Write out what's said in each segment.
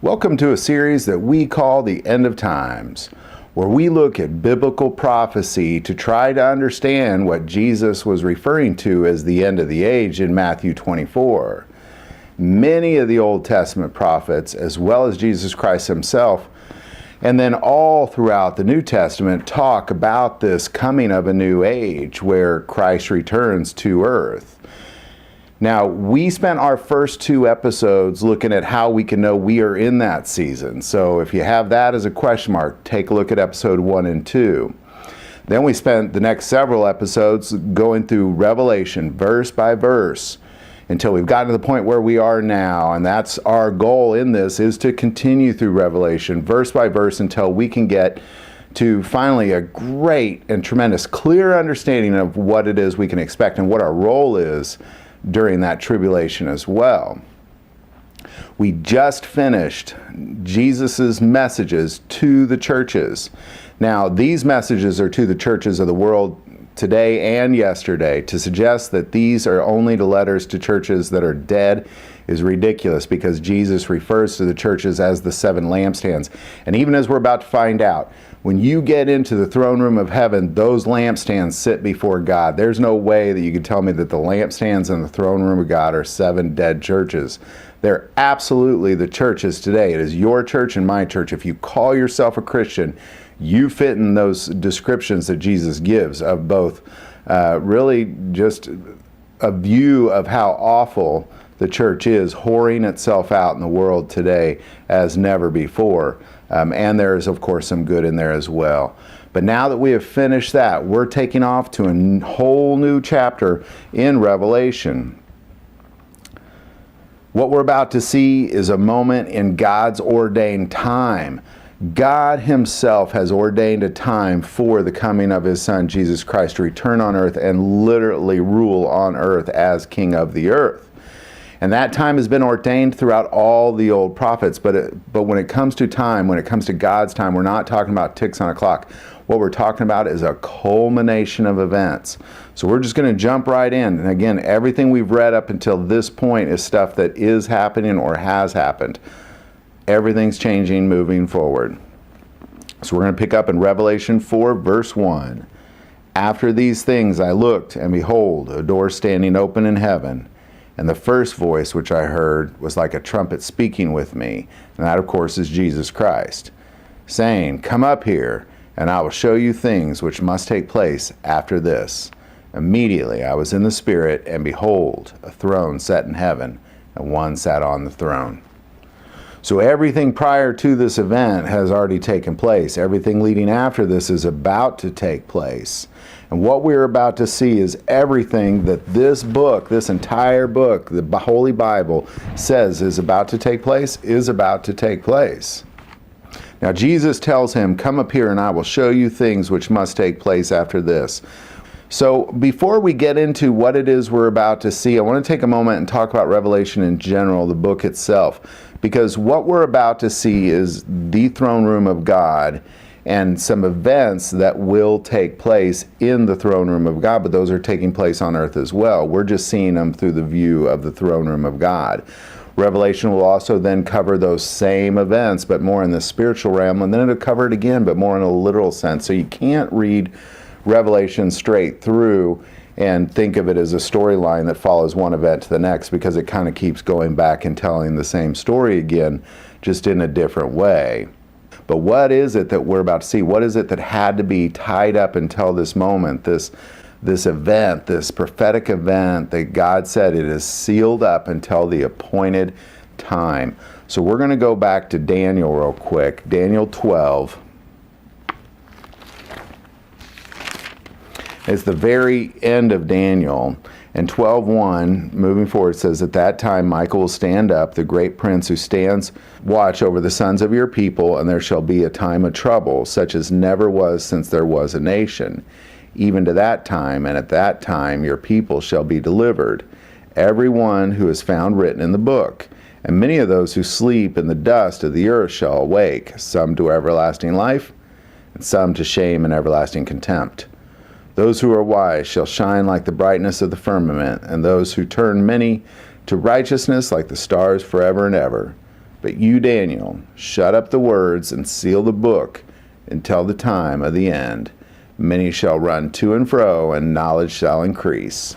Welcome to a series that we call The End of Times, where we look at biblical prophecy to try to understand what Jesus was referring to as the end of the age in Matthew 24. Many of the Old Testament prophets, as well as Jesus Christ himself, and then all throughout the New Testament, talk about this coming of a new age where Christ returns to earth. Now, we spent our first two episodes looking at how we can know we are in that season. So if you have that as a question mark, take a look at episode 1 and 2. Then we spent the next several episodes going through Revelation verse by verse until we've gotten to the point where we are now. And that's our goal in this, is to continue through Revelation verse by verse until we can get to finally a great and tremendous clear understanding of what it is we can expect and what our role is during that tribulation as well. We just finished Jesus's messages to the churches. Now, these messages are to the churches of the world today and yesterday. To suggest that these are only the letters to churches that are dead is ridiculous, because Jesus refers to the churches as the seven lampstands. And even as we're about to find out, when you get into the throne room of heaven, those lampstands sit before God. There's no way that you could tell me that the lampstands in the throne room of God are seven dead churches. They're absolutely the churches today. It is your church and my church. If you call yourself a Christian, you fit in those descriptions that Jesus gives of both really just a view of how awful the church is, whoring itself out in the world today as never before. And there is, of course, some good in there as well. But now that we have finished that, we're taking off to a whole new chapter in Revelation. What we're about to see is a moment in God's ordained time. God himself has ordained a time for the coming of his Son, Jesus Christ, to return on earth and literally rule on earth as King of the earth. And that time has been ordained throughout all the old prophets. But when it comes to time, when it comes to God's time, we're not talking about ticks on a clock. What we're talking about is a culmination of events. So we're just going to jump right in. And again, everything we've read up until this point is stuff that is happening or has happened. Everything's changing moving forward. So we're going to pick up in Revelation 4, verse 1. After these things I looked, and behold, a door standing open in heaven. And the first voice which I heard was like a trumpet speaking with me. And that, of course, is Jesus Christ, saying, "Come up here, and I will show you things which must take place after this." Immediately I was in the Spirit, and behold, a throne set in heaven, and one sat on the throne. So everything prior to this event has already taken place. Everything leading after this is about to take place. And what we're about to see is everything that this book, this entire book, the Holy Bible, says is about to take place, is about to take place. Now Jesus tells him, "Come up here and I will show you things which must take place after this." So before we get into what it is we're about to see, I want to take a moment and talk about Revelation in general, the book itself. Because what we're about to see is the throne room of God and some events that will take place in the throne room of God, but those are taking place on earth as well. We're just seeing them through the view of the throne room of God. Revelation will also then cover those same events, but more in the spiritual realm, and then it'll cover it again, but more in a literal sense. So you can't read Revelation straight through and think of it as a storyline that follows one event to the next, because it kind of keeps going back and telling the same story again, just in a different way. But what is it that we're about to see? What is it that had to be tied up until this moment, this event, this prophetic event that God said it is sealed up until the appointed time? So we're going to go back to Daniel real quick, Daniel 12. It's the very end of Daniel. And 12:1, moving forward, says, "At that time Michael will stand up, the great prince who stands watch over the sons of your people, and there shall be a time of trouble, such as never was since there was a nation, even to that time, and at that time your people shall be delivered, every one who is found written in the book. And many of those who sleep in the dust of the earth shall awake, some to everlasting life, and some to shame and everlasting contempt. Those who are wise shall shine like the brightness of the firmament, and those who turn many to righteousness like the stars forever and ever. But you, Daniel, shut up the words and seal the book until the time of the end. Many shall run to and fro, and knowledge shall increase.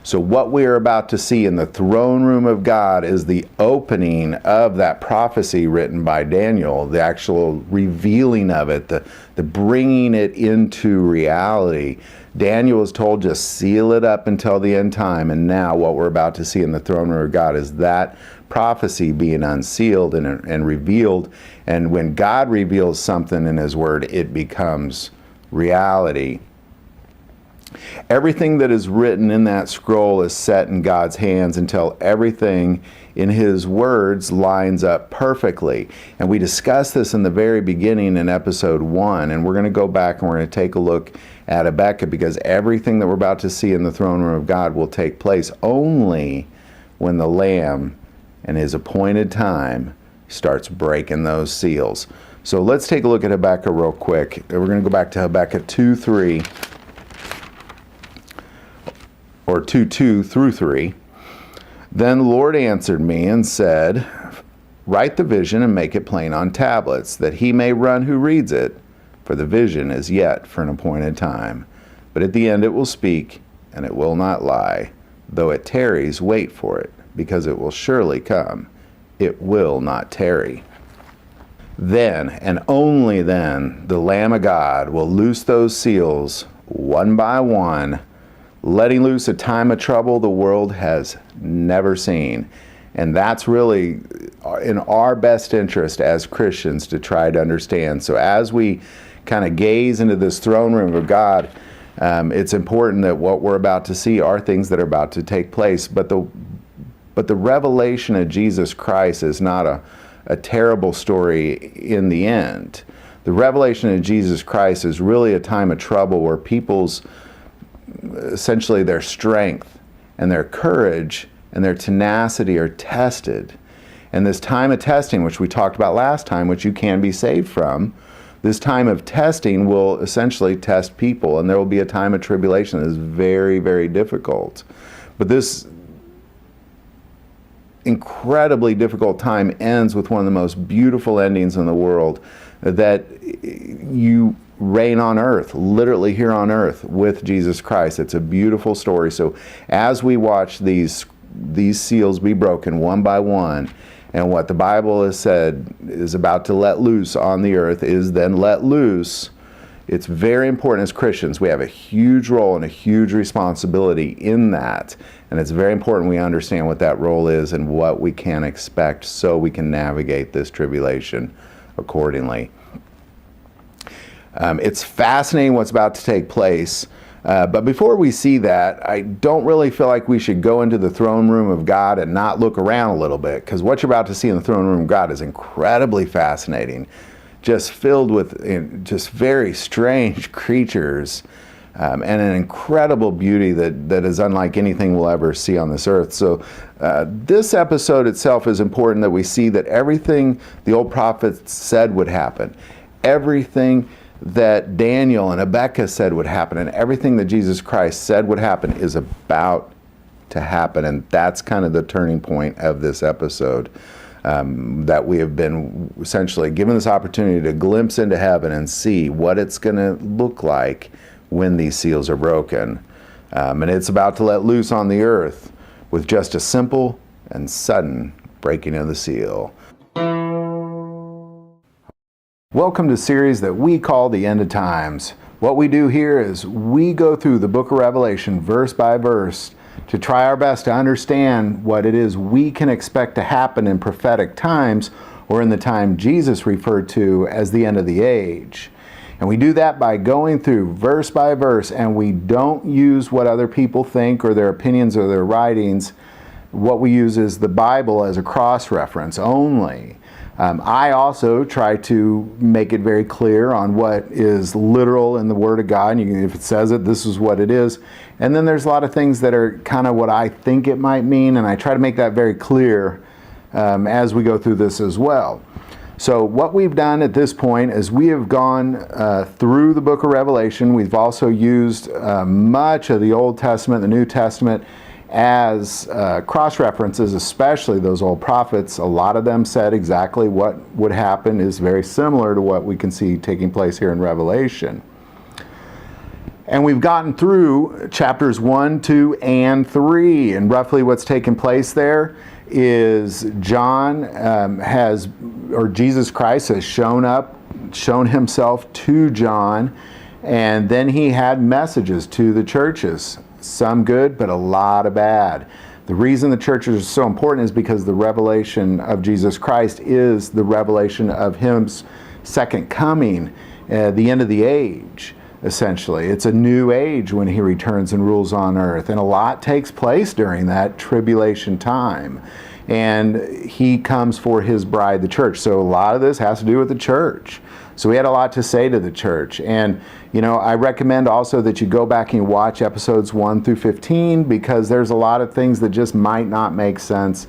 So what we are about to see in the throne room of God is the opening of that prophecy written by Daniel, the actual revealing of it, the bringing it into reality. Daniel was told, just seal it up until the end time. And now what we're about to see in the throne room of God is that prophecy being unsealed and revealed. And when God reveals something in His Word, it becomes reality. Everything that is written in that scroll is set in God's hands until everything in His words lines up perfectly. And we discussed this in the very beginning in episode 1, and we're going to go back and we're going to take a look at Habakkuk, because everything that we're about to see in the throne room of God will take place only when the Lamb and His appointed time starts breaking those seals. So let's take a look at Habakkuk real quick. We're going to go back to Habakkuk 2:3. Or 2:2 through 3. Then the Lord answered me and said, write the vision and make it plain on tablets, that he may run who reads it. For the vision is yet for an appointed time. But at the end it will speak, and it will not lie. Though it tarries, wait for it, because it will surely come. It will not tarry. Then, and only then, the Lamb of God will loose those seals one by one, letting loose a time of trouble the world has never seen. And that's really in our best interest as Christians to try to understand. So as we kind of gaze into this throne room of God, it's important that what we're about to see are things that are about to take place. But the revelation of Jesus Christ is not a terrible story in the end. The revelation of Jesus Christ is really a time of trouble where people's essentially their strength and their courage and their tenacity are tested. And this time of testing, which we talked about last time, which you can be saved from, this time of testing will essentially test people, and there will be a time of tribulation that is very, very difficult. But this incredibly difficult time ends with one of the most beautiful endings in the world, that you reign on earth, literally here on earth with Jesus Christ. It's a beautiful story. So as we watch these seals be broken one by one, and what the Bible has said is about to let loose on the earth is then let loose, it's very important as Christians. We have a huge role and a huge responsibility in that. And it's very important we understand what that role is and what we can expect so we can navigate this tribulation accordingly. It's fascinating what's about to take place. But before we see that, I don't really feel like we should go into the throne room of God and not look around a little bit, because what you're about to see in the throne room of God is incredibly fascinating, just filled with just very strange creatures, and an incredible beauty that is unlike anything we'll ever see on this earth. So this episode itself is important that we see that everything the old prophets said would happen, everything that Daniel and Habakkuk said would happen, and everything that Jesus Christ said would happen is about to happen. And that's kind of the turning point of this episode, that we have been essentially given this opportunity to glimpse into heaven and see what it's going to look like when these seals are broken. And it's about to let loose on the earth with just a simple and sudden breaking of the seal. Welcome to a series that we call The End of Times. What we do here is we go through the book of Revelation verse by verse to try our best to understand what it is we can expect to happen in prophetic times, or in the time Jesus referred to as the end of the age. And we do that by going through verse by verse, and we don't use what other people think or their opinions or their writings. What we use is the Bible as a cross-reference only. I also try to make it very clear on what is literal in the Word of God. If it says it, this is what it is. And then there's a lot of things that are kind of what I think it might mean, and I try to make that very clear as we go through this as well. So what we've done at this point is we have gone through the book of Revelation. We've also used much of the Old Testament, the New Testament, as cross-references, especially those old prophets, a lot of them said exactly what would happen is very similar to what we can see taking place here in Revelation. And we've gotten through chapters 1, 2, and 3, and roughly what's taken place there is Jesus Christ has shown himself to John, and then he had messages to the churches, some good, but a lot of bad. The reason the churches are so important is because the revelation of Jesus Christ is the revelation of his second coming, the end of the age. Essentially, it's a new age when he returns and rules on earth, and a lot takes place during that tribulation time, and he comes for his bride, the church. So a lot of this has to do with the church. So we had a lot to say to the church, and I recommend also that you go back and watch episodes 1 through 15, because there's a lot of things that just might not make sense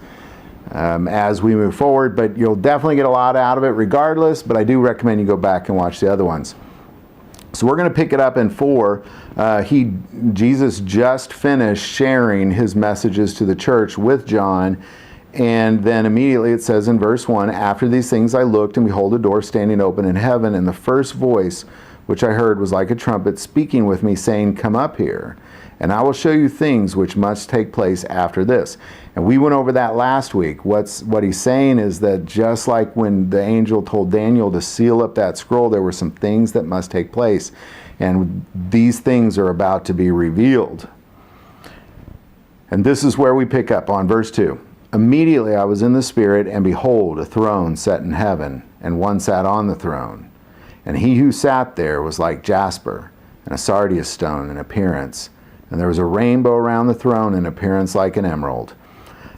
as we move forward, but you'll definitely get a lot out of it regardless. But I do recommend you go back and watch the other ones. So we're going to pick it up in 4. Jesus just finished sharing his messages to the church with John, and then immediately it says in verse 1, "After these things I looked, and behold, a door standing open in heaven, and the first voice which I heard was like a trumpet speaking with me, saying, 'Come up here, and I will show you things which must take place after this.'" And we went over that last week. What he's saying is that just like when the angel told Daniel to seal up that scroll, there were some things that must take place. And these things are about to be revealed. And this is where we pick up on verse 2. "Immediately I was in the Spirit, and behold, a throne set in heaven, and one sat on the throne. And he who sat there was like jasper, and a sardius stone in appearance. And there was a rainbow around the throne in appearance like an emerald."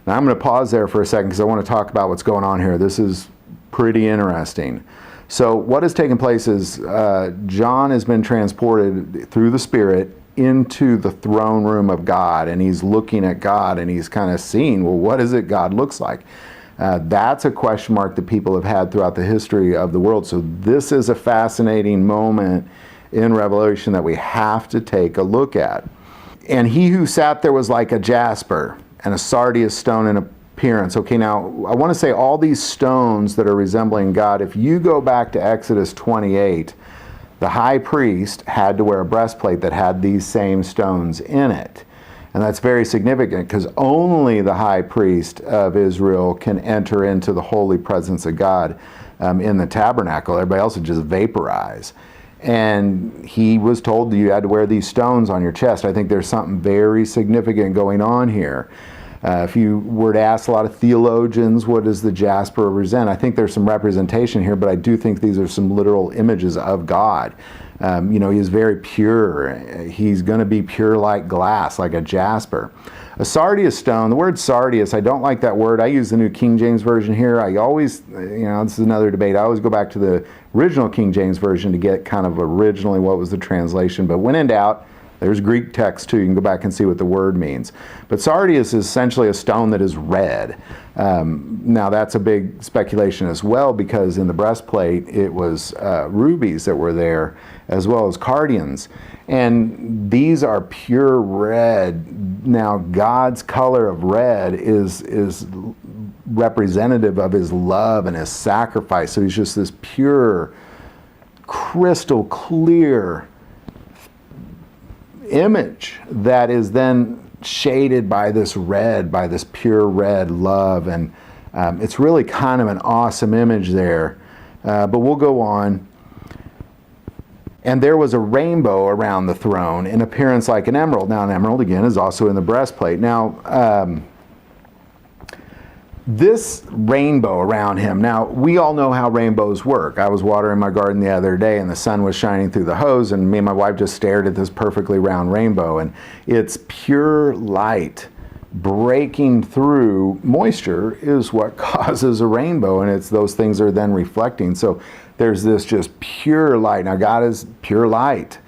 Now I'm going to pause there for a second because I want to talk about what's going on here. This is pretty interesting. So what has taken place is John has been transported through the Spirit into the throne room of God, and he's looking at God, and he's kind of seeing, well, what is it God looks like? That's a question mark that people have had throughout the history of the world. So this is a fascinating moment in Revelation that we have to take a look at. "And he who sat there was like a jasper, and a sardius stone in appearance." Okay, now I want to say all these stones that are resembling God, if you go back to Exodus 28, the high priest had to wear a breastplate that had these same stones in it. And that's very significant because only the high priest of Israel can enter into the holy presence of God in the tabernacle. Everybody else would just vaporize. And he was told that you had to wear these stones on your chest. I think there's something very significant going on here. If you were to ask a lot of theologians, what does the jasper represent? I think there's some representation here, but I do think these are some literal images of God. He is very pure. He's going to be pure like glass, like a jasper. A sardius stone, the word sardius, I don't like that word. I use the New King James Version here. I always, this is another debate. I always go back to the original King James Version to get kind of originally what was the translation. But when in doubt, there's Greek text too. You can go back and see what the word means. But sardius is essentially a stone that is red. Now that's a big speculation as well, because in the breastplate it was rubies that were there, as well as cardians. And these are pure red. Now God's color of red is representative of his love and his sacrifice. So he's just this pure, crystal clear image that is then shaded by this red, by this pure red love. And it's really kind of an awesome image there. But we'll go on. "And there was a rainbow around the throne in appearance like an emerald." Now an emerald again is also in the breastplate. Now this rainbow around him. Now, we all know how rainbows work. I was watering my garden the other day, and the sun was shining through the hose, and me and my wife just stared at this perfectly round rainbow, and it's pure light breaking through moisture is what causes a rainbow, and it's those things are then reflecting. So there's this just pure light. Now, God is pure light.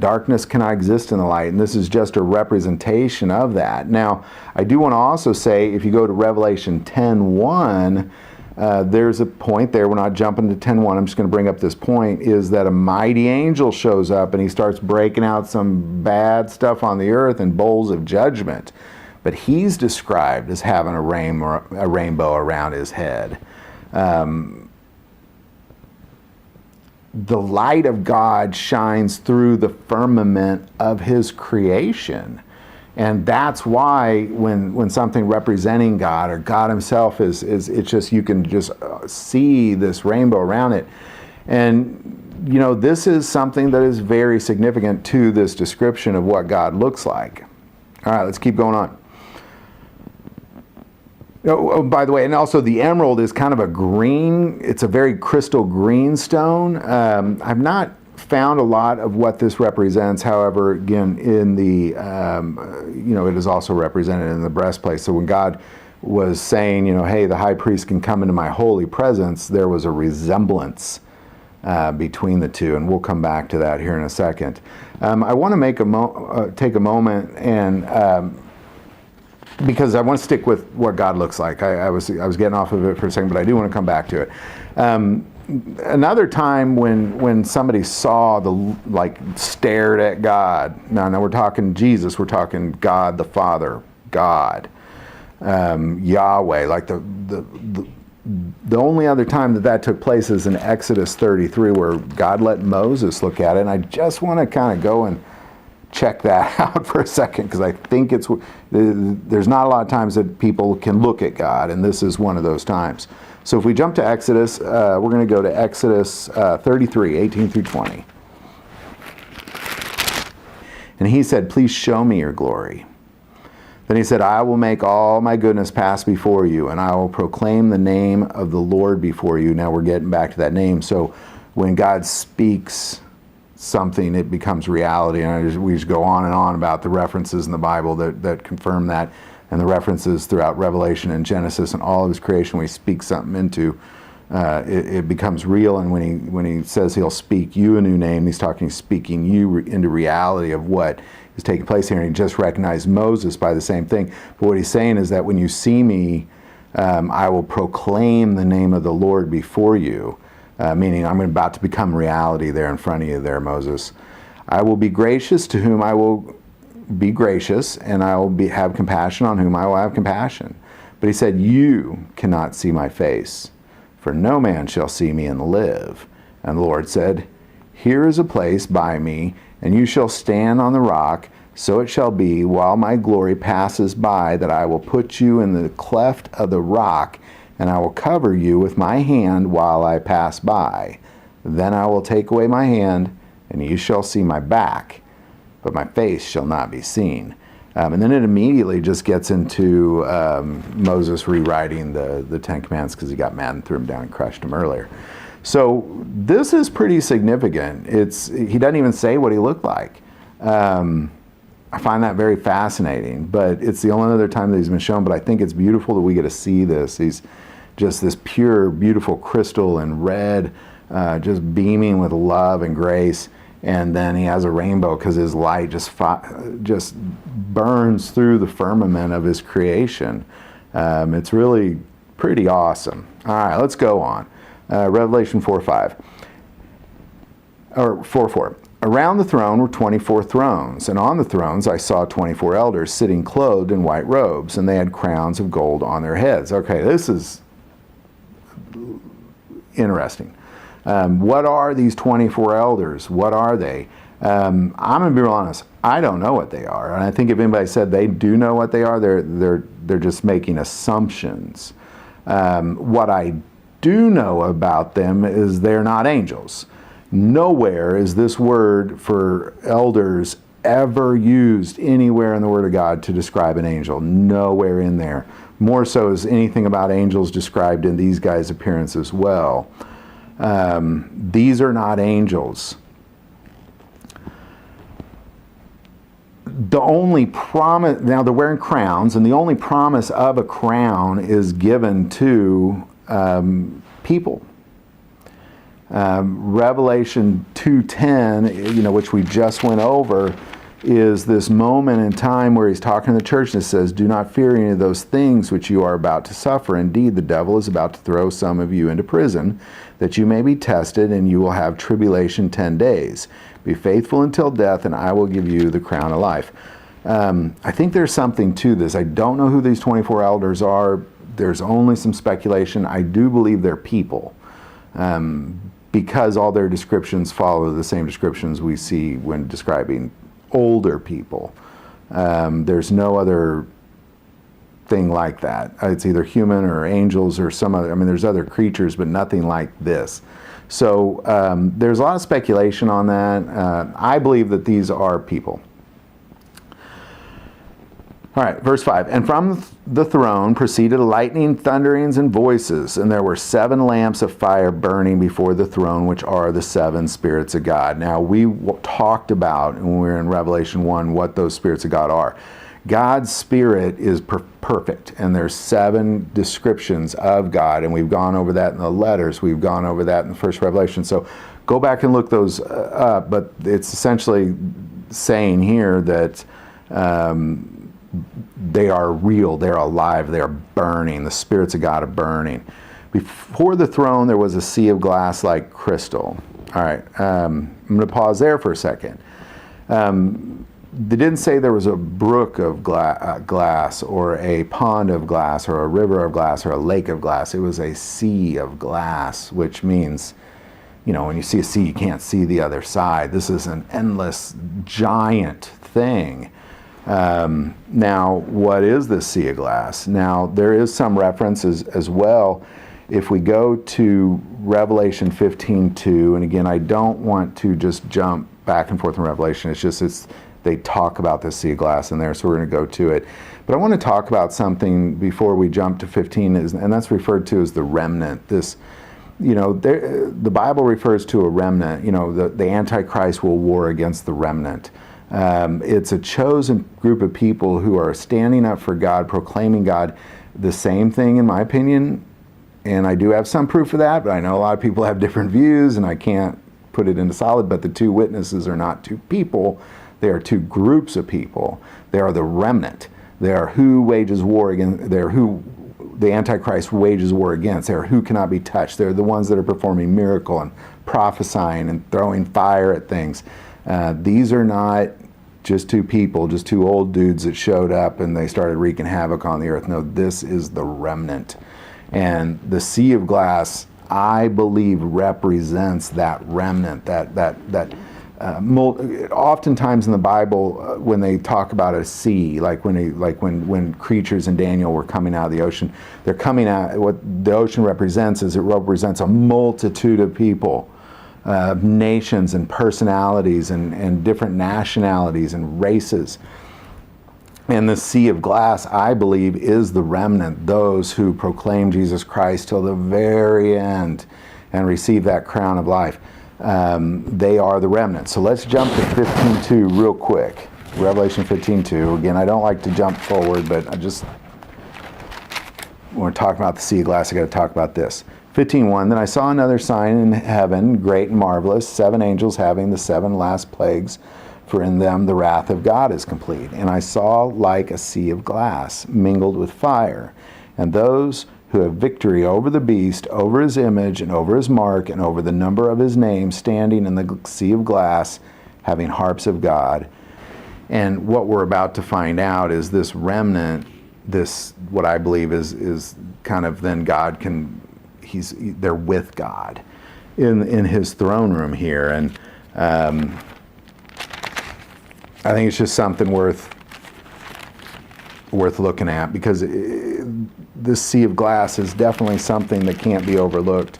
Darkness cannot exist in the light, and this is just a representation of that. Now, I do want to also say, if you go to Revelation 10:1, there's a point there. We're not jumping to 10:1. I'm just going to bring up this point, is that a mighty angel shows up, and he starts breaking out some bad stuff on the earth and bowls of judgment. but he's described as having a rainbow around his head. The light of God shines through the firmament of his creation. And that's why when something representing God or God himself is it's just, you can just see this rainbow around it. And, you know, this is something that is very significant to this description of what God looks like. All right, let's keep going on. Oh, by the way, and also the emerald is kind of a green, it's a very crystal green stone. I've not found a lot of what this represents. However, again, in the, you know, it is also represented in the breastplate. So when God was saying, you know, hey, the high priest can come into my holy presence, there was a resemblance between the two, and we'll come back to that here in a second. I want to make take a moment and because I want to stick with what God looks like. I was getting off of it for a second, but I do want to come back to it. Another time when somebody saw stared at God. Now we're talking Jesus. We're talking God the Father, God, Yahweh. Like the only other time that took place is in Exodus 33, where God let Moses look at it. And I just want to kind of go and check that out for a second, because I think there's not a lot of times that people can look at God, and this is one of those times. So if we jump to Exodus, we're going to go to Exodus 33, 18 through 20. And he said, please show me your glory. Then he said, I will make all my goodness pass before you, and I will proclaim the name of the Lord before you. Now we're getting back to that name. So when God speaks something, it becomes reality. And we just go on and on about the references in the Bible that confirm that, and the references throughout Revelation and Genesis and all of his creation. When he speaks something into, it becomes real. And when he says he'll speak you a new name, he's speaking you into reality of what is taking place here. And he just recognized Moses by the same thing. But what he's saying is that when you see me, I will proclaim the name of the Lord before you. Meaning I'm about to become reality there in front of you there, Moses. I will be gracious to whom I will be gracious, and I will have compassion on whom I will have compassion. But he said, you cannot see my face, for no man shall see me and live. And the Lord said, here is a place by me, and you shall stand on the rock. So it shall be, while my glory passes by, that I will put you in the cleft of the rock, and I will cover you with my hand while I pass by. Then I will take away my hand, and you shall see my back, but my face shall not be seen. And then it immediately just gets into Moses rewriting the Ten Commandments, because he got mad and threw them down and crushed them earlier. So this is pretty significant. He doesn't even say what he looked like. I find that very fascinating, but it's the only other time that he's been shown. But I think it's beautiful that we get to see this. He's just this pure, beautiful crystal and red, just beaming with love and grace. And then he has a rainbow because his light just burns through the firmament of his creation. It's really pretty awesome. All right, let's go on. Revelation 4:5. Or 4:4. Around the throne were 24 thrones, and on the thrones I saw 24 elders sitting clothed in white robes, and they had crowns of gold on their heads. Okay, this is interesting. What are these 24 elders? What are they? I'm going to be real honest. I don't know what they are, and I think if anybody said they do know what they are, they're just making assumptions. What I do know about them is they're not angels. Nowhere is this word for elders ever used anywhere in the Word of God to describe an angel. Nowhere in there. More so is anything about angels described in these guys' appearance as well. These are not angels. The only promise, now they're wearing crowns, and the only promise of a crown is given to people. Revelation 2:10, which we just went over, is this moment in time where he's talking to the church, and it says, do not fear any of those things which you are about to suffer. Indeed, the devil is about to throw some of you into prison, that you may be tested, and you will have tribulation 10 days. Be faithful until death, and I will give you the crown of life. I think there's something to this. I don't know who these 24 elders are. There's only some speculation. I do believe they're people, because all their descriptions follow the same descriptions we see when describing older people. There's no other thing like that. It's either human or angels or some other, there's other creatures, but nothing like this. So there's a lot of speculation on that. I believe that these are people. All right, verse 5. And from the throne proceeded lightning, thunderings, and voices, and there were 7 lamps of fire burning before the throne, which are the 7 spirits of God. Now, we talked about, when we were in Revelation 1, what those spirits of God are. God's spirit is perfect, and there's 7 descriptions of God, and we've gone over that in the letters. We've gone over that in the first Revelation. So go back and look those up, but it's essentially saying here that they are real, they're alive, they are burning. The spirits of God are burning. Before the throne, there was a sea of glass like crystal. All right, I'm going to pause there for a second. They didn't say there was a brook of glass or a pond of glass or a river of glass or a lake of glass. It was a sea of glass, which means, when you see a sea, you can't see the other side. This is an endless, giant thing. Now, what is this sea of glass? Now, there is some references as well. If we go to Revelation 15:2, and again, I don't want to just jump back and forth in Revelation. They talk about this sea of glass in there, so we're going to go to it. But I want to talk about something before we jump to 15, and that's referred to as the remnant. The Bible refers to a remnant. The Antichrist will war against the remnant. It's a chosen group of people who are standing up for God, proclaiming God. The same thing, in my opinion, and I do have some proof of that, but I know a lot of people have different views, and I can't put it into solid, but the 2 witnesses are not 2 people. They are 2 groups of people. They are the remnant. They are who wages war against. They are who the Antichrist wages war against. They are who cannot be touched. They're the ones that are performing miracle and prophesying and throwing fire at things. These are not just 2 people, just 2 old dudes that showed up and they started wreaking havoc on the earth. No, this is the remnant. And the sea of glass, I believe, represents that remnant, oftentimes in the Bible, when they talk about a sea, when creatures in Daniel were coming out of the ocean, they're coming out. What the ocean represents is it represents a multitude of people, nations and personalities and different nationalities and races. And the sea of glass, I believe, is the remnant, those who proclaim Jesus Christ till the very end and receive that crown of life. They are the remnant. So let's jump to 15:2 real quick. Revelation 15:2. Again, I don't like to jump forward, but when we're talking about the sea of glass, I got to talk about this. 15:1. Then I saw another sign in heaven, great and marvelous, 7 angels having the 7 last plagues, for in them the wrath of God is complete. And I saw like a sea of glass mingled with fire, and those who have victory over the beast, over his image, and over his mark, and over the number of his name, standing in the sea of glass, having harps of God. And what we're about to find out is this remnant, what I believe is kind of then God they're with God in his throne room here. And I think it's just something worth looking at, because this sea of glass is definitely something that can't be overlooked.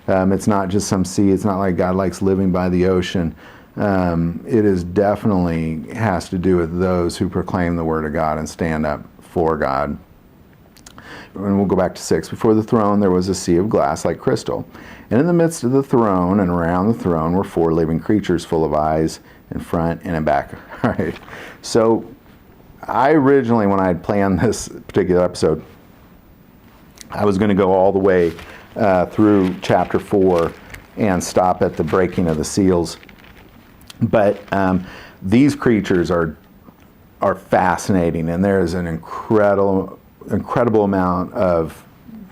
It's not just some sea. It's not like God likes living by the ocean. It is definitely has to do with those who proclaim the word of God and stand up for God. And we'll go back to 6. Before the throne there was a sea of glass like crystal. And in the midst of the throne and around the throne were 4 living creatures full of eyes in front and in back. All right. So I originally, when I had planned this particular episode, I was going to go all the way through chapter 4 and stop at the breaking of the seals. But these creatures are fascinating, and there is an incredible amount of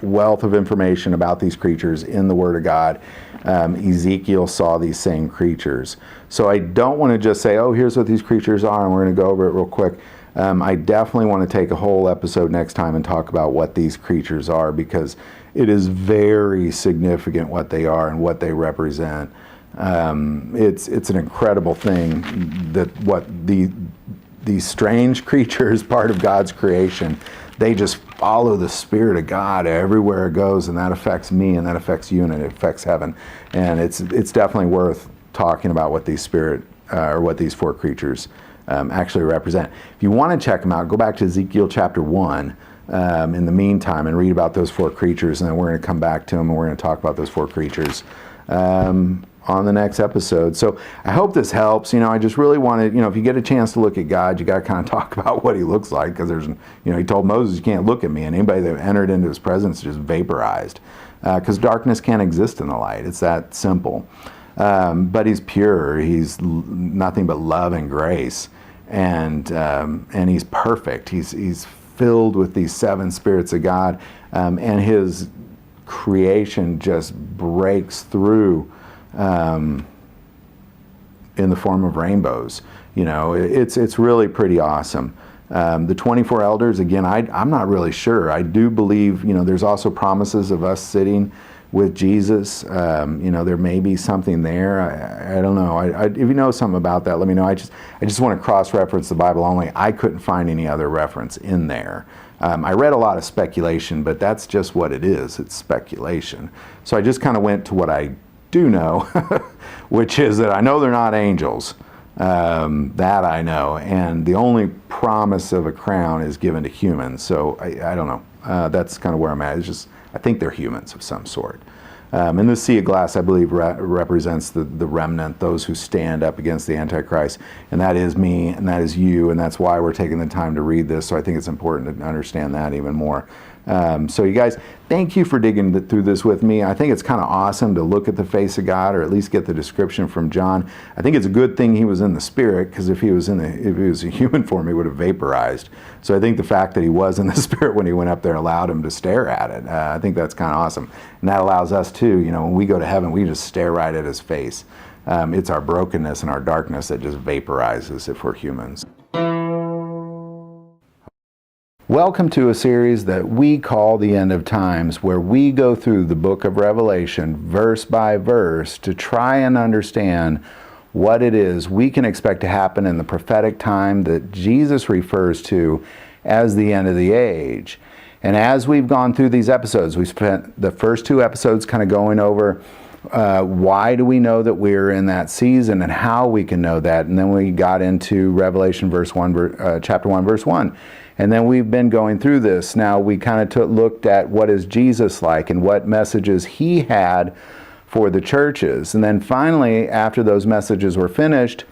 wealth of information about these creatures in the Word of God. Ezekiel saw these same creatures. So I don't want to just say, oh, here's what these creatures are, and we're going to go over it real quick. I definitely want to take a whole episode next time and talk about what these creatures are, because it is very significant what they are and what they represent. It's an incredible thing that what these strange creatures, part of God's creation, they just follow the Spirit of God everywhere it goes, and that affects me, and that affects you, and it affects heaven. And it's definitely worth talking about what these what these four creatures actually represent. If you want to check them out, go back to Ezekiel chapter 1 in the meantime and read about those four creatures, and then we're going to come back to them and we're going to talk about those four creatures on the next episode. So I hope this helps. I just really wanted, if you get a chance to look at God, you got to kind of talk about what he looks like, because there's, he told Moses, you can't look at me, and anybody that entered into his presence just vaporized, because darkness can't exist in the light. It's that simple. But he's pure. He's nothing but love and grace, and he's perfect. He's filled with these seven spirits of God, and his creation just breaks through in the form of rainbows. It's really pretty awesome. The 24 elders, again, I'm not really sure. I do believe, there's also promises of us sitting with Jesus. There may be something there. I don't know. If you know something about that, let me know. I just want to cross-reference the Bible only. I couldn't find any other reference in there. I read a lot of speculation, but that's just what it is. It's speculation. So I just kind of went to what I do know, which is that I know they're not angels. That I know. And the only promise of a crown is given to humans. So I don't know. That's kind of where I'm at. It's just, I think they're humans of some sort. And the sea of glass, I believe, represents the remnant, those who stand up against the Antichrist. And that is me, and that is you, and that's why we're taking the time to read this. So I think it's important to understand that even more. So you guys, thank you for digging through this with me. I think it's kind of awesome to look at the face of God, or at least get the description from John. I think it's a good thing he was in the Spirit, because if he was a human form, he would have vaporized. So I think the fact that he was in the Spirit when he went up there allowed him to stare at it. I think that's kind of awesome. And that allows us too, when we go to heaven, we just stare right at his face. It's our brokenness and our darkness that just vaporizes if we're humans. Welcome to a series that we call The End of Times, where we go through the book of Revelation verse by verse to try and understand what it is we can expect to happen in the prophetic time that Jesus refers to as the end of the age. And as we've gone through these episodes, we spent the first two episodes kind of going over why do we know that we're in that season and how we can know that. And then we got into Revelation chapter 1, verse 1. And then we've been going through this. Now we kind of looked at what is Jesus like and what messages he had for the churches. And then finally, after those messages were finished,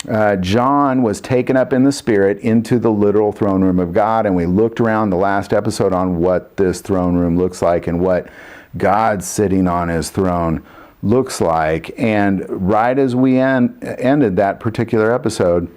John was taken up in the Spirit into the literal throne room of God. And we looked around the last episode on what this throne room looks like and what God sitting on his throne looks like. And right as we ended that particular episode,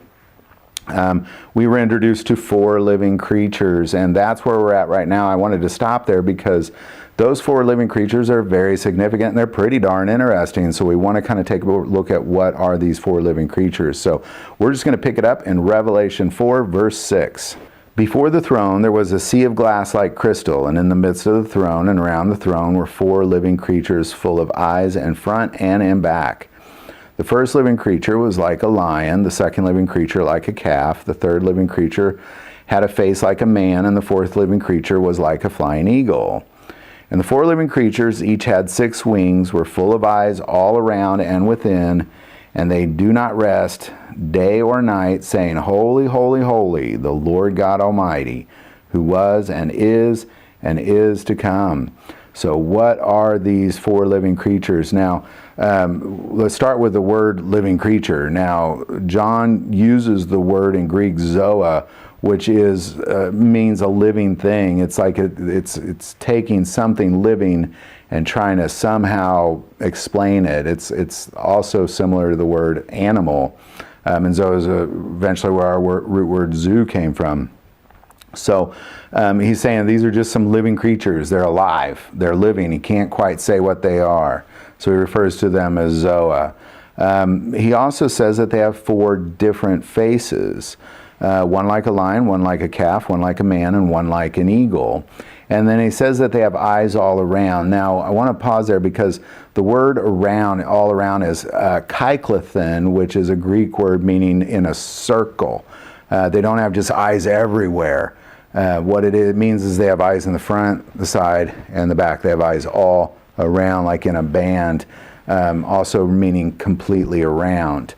we were introduced to four living creatures, and that's where we're at right now. I wanted to stop there because those four living creatures are very significant, and they're pretty darn interesting. So we want to kind of take a look at what are these four living creatures. So we're just going to pick it up in Revelation 4, verse 6. Before the throne there was a sea of glass like crystal, and in the midst of the throne and around the throne were four living creatures full of eyes in front and in back. The first living creature was like a lion, the second living creature like a calf, the third living creature had a face like a man, and the fourth living creature was like a flying eagle. And the four living creatures each had 6 wings, were full of eyes all around and within, and they do not rest day or night, saying, Holy, holy, holy, the Lord God Almighty, who was and is to come. So what are these four living creatures? Now, let's start with the word living creature. Now, John uses the word in Greek zoa, which means a living thing. It's like it's taking something living and trying to somehow explain it. It's also similar to the word animal, and zoa is eventually where our root word zoo came from. So he's saying these are just some living creatures. They're alive. They're living. He can't quite say what they are. So he refers to them as Zoa. He also says that they have 4 different faces. One like a lion, one like a calf, one like a man, and one like an eagle. And then he says that they have eyes all around. Now, I want to pause there because the word around, all around, is kaiklathen, which is a Greek word meaning in a circle. They don't have just eyes everywhere. What it means is they have eyes in the front, the side, and the back. They have eyes all around, like in a band, also meaning completely around.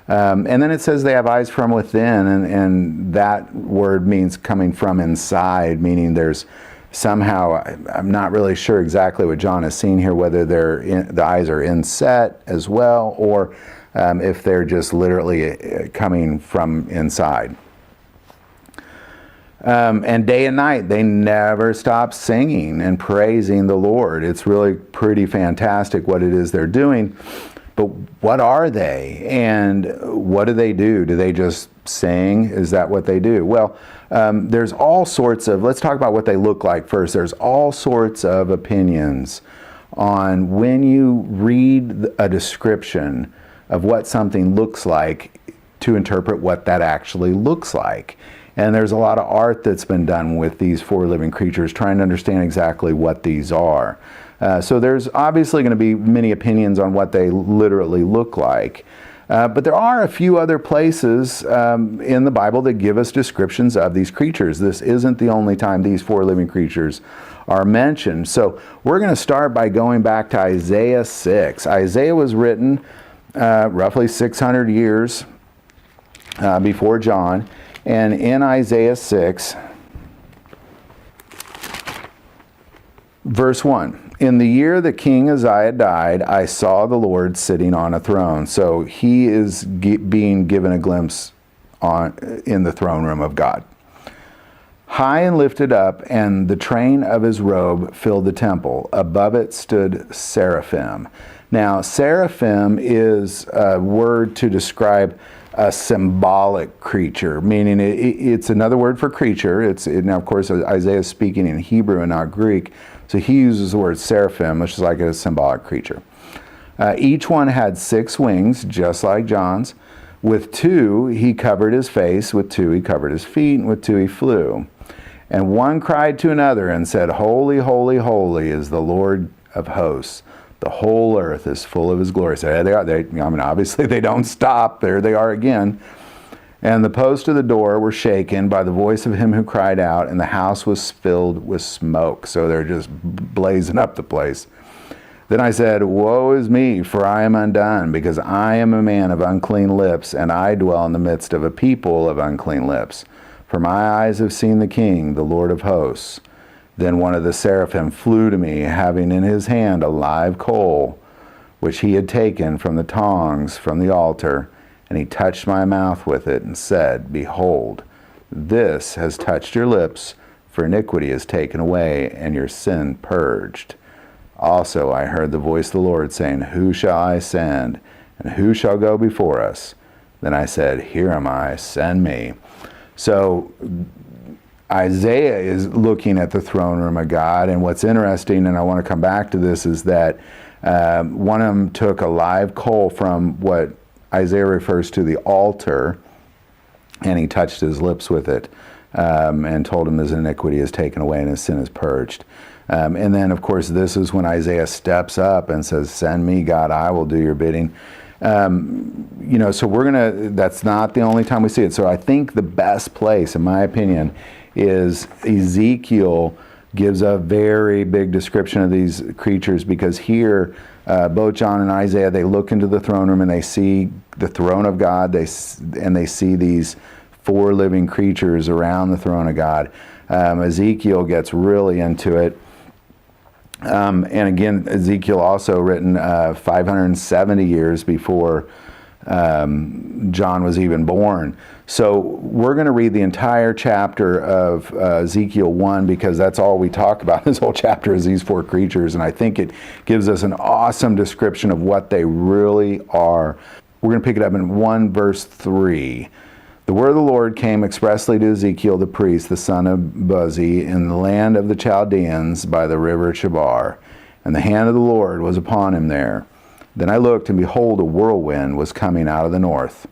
And then it says they have eyes from within, and that word means coming from inside, meaning there's somehow, I'm not really sure exactly what John is seeing here, whether the eyes are inset as well, or if they're just literally coming from inside. And day and night, they never stop singing and praising the Lord. It's really pretty fantastic what it is they're doing. But what are they? And what do they do? Do they just sing? Is that what they do? Well, there's all sorts of, let's talk about what they look like first. There's all sorts of opinions on when you read a description of what something looks like to interpret what that actually looks like. And there's a lot of art that's been done with these 4 living creatures, trying to understand exactly what these are. So there's obviously going to be many opinions on what they literally look like. But there are a few other places in the Bible that give us descriptions of these creatures. This isn't the only time these 4 living creatures are mentioned. So we're going to start by going back to Isaiah 6. Isaiah was written roughly 600 years before John. And in Isaiah 6, verse 1, in the year that King Uzziah died, I saw the Lord sitting on a throne. So he is being given a glimpse in the throne room of God. High and lifted up, and the train of his robe filled the temple. Above it stood seraphim. Now, seraphim is a word to describe a symbolic creature, meaning it's another word for creature. Now, of course, Isaiah is speaking in Hebrew and not Greek, so he uses the word seraphim, which is like a symbolic creature. Each one had 6 wings, just like John's. With 2, he covered his face. With 2, he covered his feet. And with 2, he flew. And one cried to another and said, Holy, holy, holy is the Lord of hosts. The whole earth is full of his glory. So there they are. Obviously they don't stop. There they are again. And the posts of the door were shaken by the voice of him who cried out, and the house was filled with smoke. So they're just blazing up the place. Then I said, Woe is me, for I am undone, because I am a man of unclean lips, and I dwell in the midst of a people of unclean lips. For my eyes have seen the King, the Lord of hosts. Then one of the seraphim flew to me, having in his hand a live coal, which he had taken from the tongs from the altar, and he touched my mouth with it, and said, Behold, this has touched your lips, for iniquity is taken away, and your sin purged. Also I heard the voice of the Lord saying, Who shall I send, and who shall go before us? Then I said, Here am I, send me. So Isaiah is looking at the throne room of God, and what's interesting, and I want to come back to this, is that one of them took a live coal from what Isaiah refers to the altar, and he touched his lips with it, and told him his iniquity is taken away and his sin is purged. And then, of course, this is when Isaiah steps up and says, Send me, God, I will do your bidding. So that's not the only time we see it. So I think the best place, in my opinion, is Ezekiel gives a very big description of these creatures, because here, both John and Isaiah, they look into the throne room and they see the throne of God, and they see these 4 living creatures around the throne of God. Ezekiel gets really into it. And again, Ezekiel also written 570 years before John was even born. So we're going to read the entire chapter of Ezekiel 1, because that's all we talk about. This whole chapter is these 4 creatures, and I think it gives us an awesome description of what they really are. We're going to pick it up in 1 verse 3. The word of the Lord came expressly to Ezekiel the priest, the son of Buzi, in the land of the Chaldeans by the river Chebar. And the hand of the Lord was upon him there. Then I looked, and behold, a whirlwind was coming out of the north.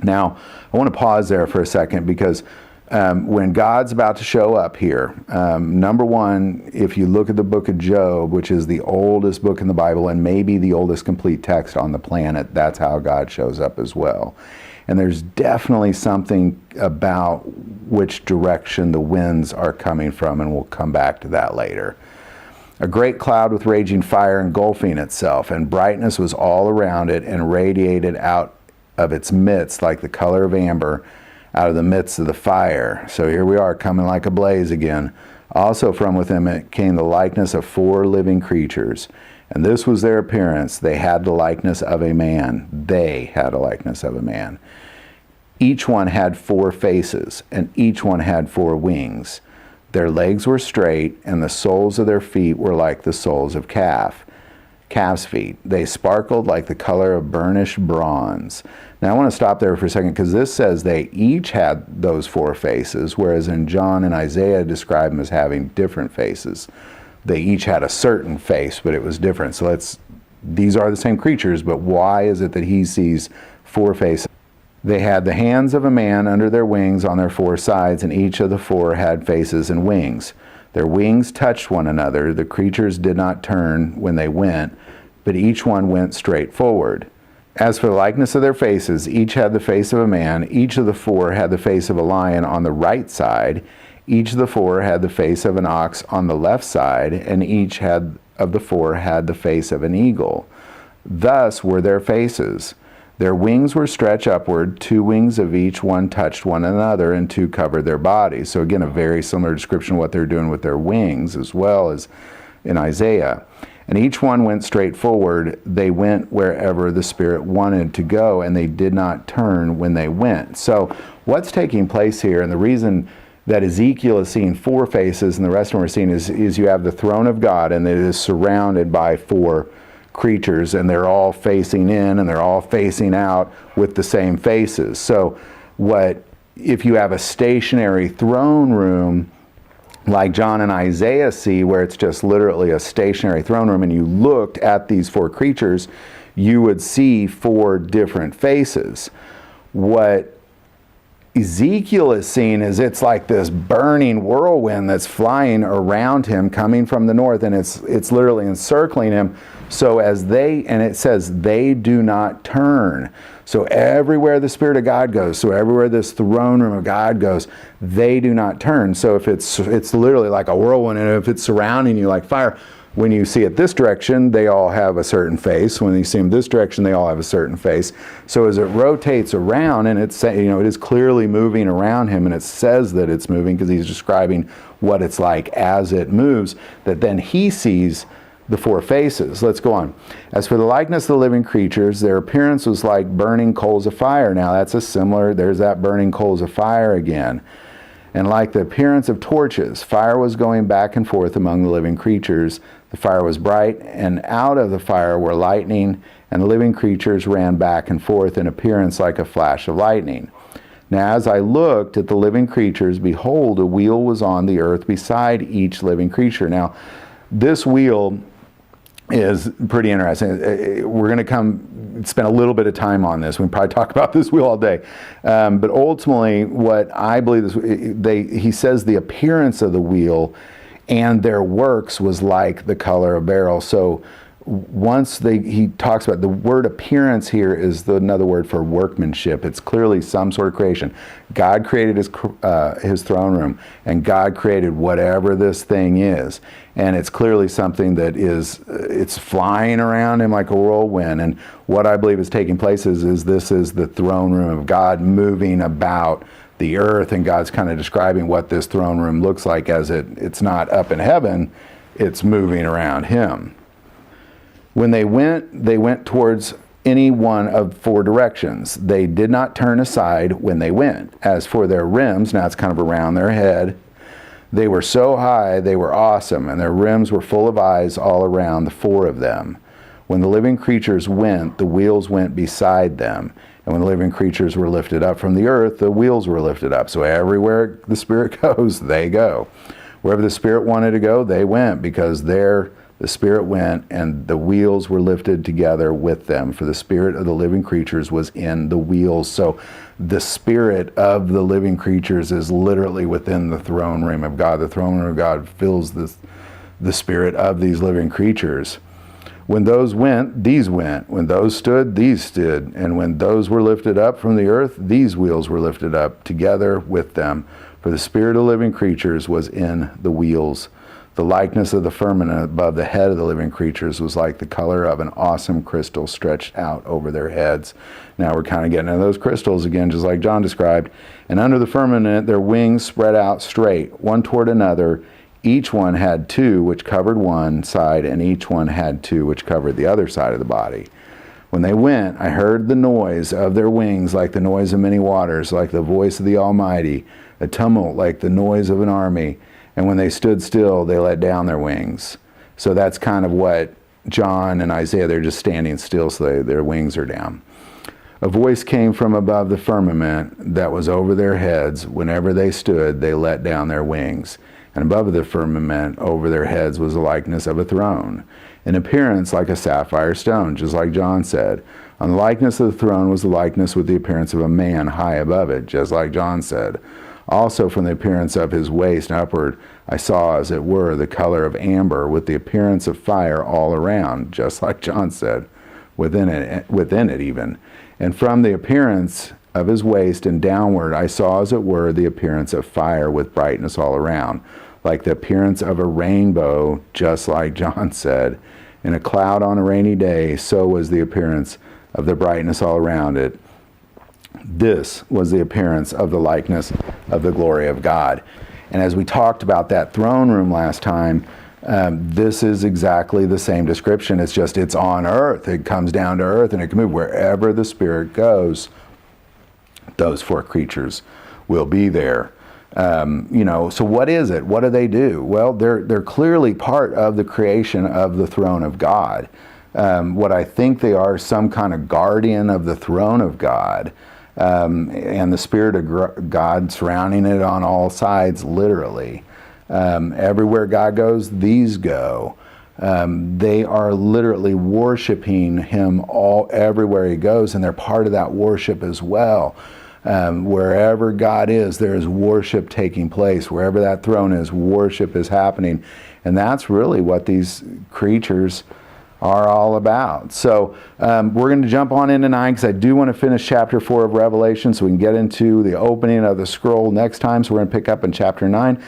Now, I want to pause there for a second, because when God's about to show up here, number one, if you look at the book of Job, which is the oldest book in the Bible and maybe the oldest complete text on the planet, that's how God shows up as well. And there's definitely something about which direction the winds are coming from, and we'll come back to that later. A great cloud with raging fire engulfing itself, and brightness was all around it and radiated out of its midst like the color of amber out of the midst of the fire. So here we are, coming like a blaze again. Also from within it came the likeness of 4 living creatures. And this was their appearance. They had the likeness of a man. They had a likeness of a man. Each one had 4 faces, and each one had 4 wings. Their legs were straight, and the soles of their feet were like the soles of calf's feet. They sparkled like the color of burnished bronze. Now I want to stop there for a second, because this says they each had those 4 faces, whereas in John and Isaiah describe them as having different faces. They each had a certain face, but it was different. So these are the same creatures, but why is it that he sees 4 faces? They had the hands of a man under their wings on their 4 sides, and each of the 4 had faces and wings. Their wings touched one another. The creatures did not turn when they went, but each one went straight forward. As for the likeness of their faces, each had the face of a man. Each of the 4 had the face of a lion on the right side. Each of the 4 had the face of an ox on the left side, and each of the 4 had the face of an eagle. Thus were their faces. Their wings were stretched upward. 2 wings of each one touched one another, and 2 covered their bodies. So again, a very similar description of what they're doing with their wings, as well as in Isaiah. And each one went straight forward. They went wherever the Spirit wanted to go, and they did not turn when they went. So what's taking place here, and the reason that Ezekiel is seeing 4 faces and the rest of them are seeing is you have the throne of God, and it is surrounded by 4 creatures, and they're all facing in and they're all facing out with the same faces. So if you have a stationary throne room like John and Isaiah see, where it's just literally a stationary throne room, and you looked at these 4 creatures, you would see 4 different faces. What Ezekiel is seeing is it's like this burning whirlwind that's flying around him, coming from the north, and it's literally encircling him. So and it says they do not turn. So everywhere the Spirit of God goes, so everywhere this throne room of God goes, they do not turn. So if it's literally like a whirlwind, and if it's surrounding you like fire, when you see it this direction, they all have a certain face. When you see them this direction, they all have a certain face. So as it rotates around, and it is clearly moving around him, and it says that it's moving because he's describing what it's like as it moves, that then he sees the 4 faces. Let's go on. As for the likeness of the living creatures, their appearance was like burning coals of fire. Now there's that burning coals of fire again. And like the appearance of torches, fire was going back and forth among the living creatures. The fire was bright, and out of the fire were lightning, and the living creatures ran back and forth in appearance like a flash of lightning. Now as I looked at the living creatures, behold, a wheel was on the earth beside each living creature. Now this wheel is pretty interesting. We're going to spend a little bit of time on this. We can probably talk about this wheel all day. But ultimately, what I believe is, he says the appearance of the wheel and their works was like the color of beryl. So he talks about the word appearance here is another word for workmanship. It's clearly some sort of creation. God created his throne room, and God created whatever this thing is. And it's clearly something that it's flying around him like a whirlwind. And what I believe is taking place is this is the throne room of God moving about the earth, and God's kind of describing what this throne room looks like as it's not up in heaven, it's moving around him. When they went towards any one of 4 directions. They did not turn aside when they went. As for their rims, now it's kind of around their head, they were so high, they were awesome, and their rims were full of eyes all around the 4 of them. When the living creatures went, the wheels went beside them, And when the living creatures were lifted up from the earth, the wheels were lifted up. So everywhere the Spirit goes, they go. Wherever the Spirit wanted to go, they went, because there the Spirit went, and the wheels were lifted together with them. For the Spirit of the living creatures was in the wheels. So the Spirit of the living creatures is literally within the throne room of God. The throne room of God fills the Spirit of these living creatures. When those went, these went. When those stood, these stood. And when those were lifted up from the earth, these wheels were lifted up together with them. For the Spirit of living creatures was in the wheels. The likeness of the firmament above the head of the living creatures was like the color of an awesome crystal stretched out over their heads. Now we're kind of getting into those crystals again, just like John described. And under the firmament, their wings spread out straight, one toward another. Each one had two, which covered one side, and each one had two, which covered the other side of the body. When they went, I heard the noise of their wings like the noise of many waters, like the voice of the Almighty, a tumult like the noise of an army. And when they stood still, they let down their wings. So that's kind of what John and Isaiah, they're just standing still, so their wings are down. A voice came from above the firmament that was over their heads. Whenever they stood, they let down their wings. And above the firmament over their heads was the likeness of a throne, in appearance like a sapphire stone, just like John said. On the likeness of the throne was the likeness with the appearance of a man high above it, just like John said. Also from the appearance of his waist and upward, I saw, as it were, the color of amber, with the appearance of fire all around, just like John said, within it even. And from the appearance of his waist and downward, I saw, as it were, the appearance of fire with brightness all around, like the appearance of a rainbow, just like John said. In a cloud on a rainy day, so was the appearance of the brightness all around it. This was the appearance of the likeness of the glory of God. And as we talked about that throne room last time, this is exactly the same description. It's just, it's on earth. It comes down to earth, and it can move wherever the Spirit goes. Those four creatures will be there. So what is it? What do they do? Well, they're clearly part of the creation of the throne of God. What I think they are, some kind of guardian of the throne of God, and the Spirit of God surrounding it on all sides, literally. Everywhere God goes, these go. They are literally worshiping Him everywhere He goes, and they're part of that worship as well. Wherever God is, there is worship taking place. Wherever that throne is, worship is happening. And that's really what these creatures are all about. So we're going to jump on into 9, because I do want to finish chapter 4 of Revelation so we can get into the opening of the scroll next time. So we're going to pick up in chapter 9.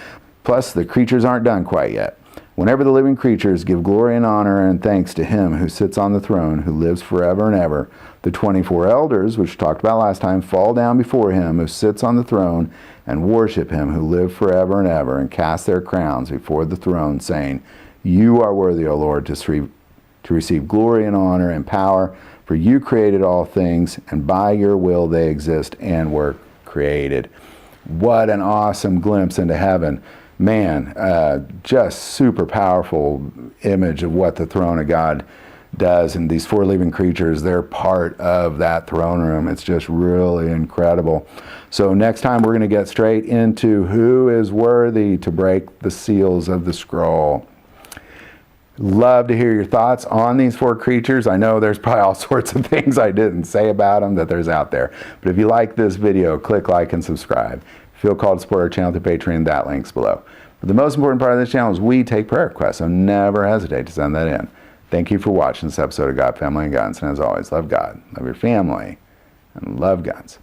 Plus, the creatures aren't done quite yet. Whenever the living creatures give glory and honor and thanks to Him who sits on the throne, who lives forever and ever, the 24 elders, which we talked about last time, fall down before Him who sits on the throne and worship Him who lives forever and ever, and cast their crowns before the throne, saying, You are worthy, O Lord, to receive glory and honor and power, for You created all things, and by Your will they exist and were created. What an awesome glimpse into heaven. Man, just super powerful image of what the throne of God does. And these four living creatures, they're part of that throne room. It's just really incredible. So next time we're going to get straight into who is worthy to break the seals of the scroll. Love to hear your thoughts on these four creatures. I know there's probably all sorts of things I didn't say about them that there's out there. But if you like this video, click like and subscribe. Feel called to support our channel through Patreon, that link's below. But the most important part of this channel is we take prayer requests, so never hesitate to send that in. Thank you for watching this episode of God, Family, and Guns. And as always, love God, love your family, and love guns.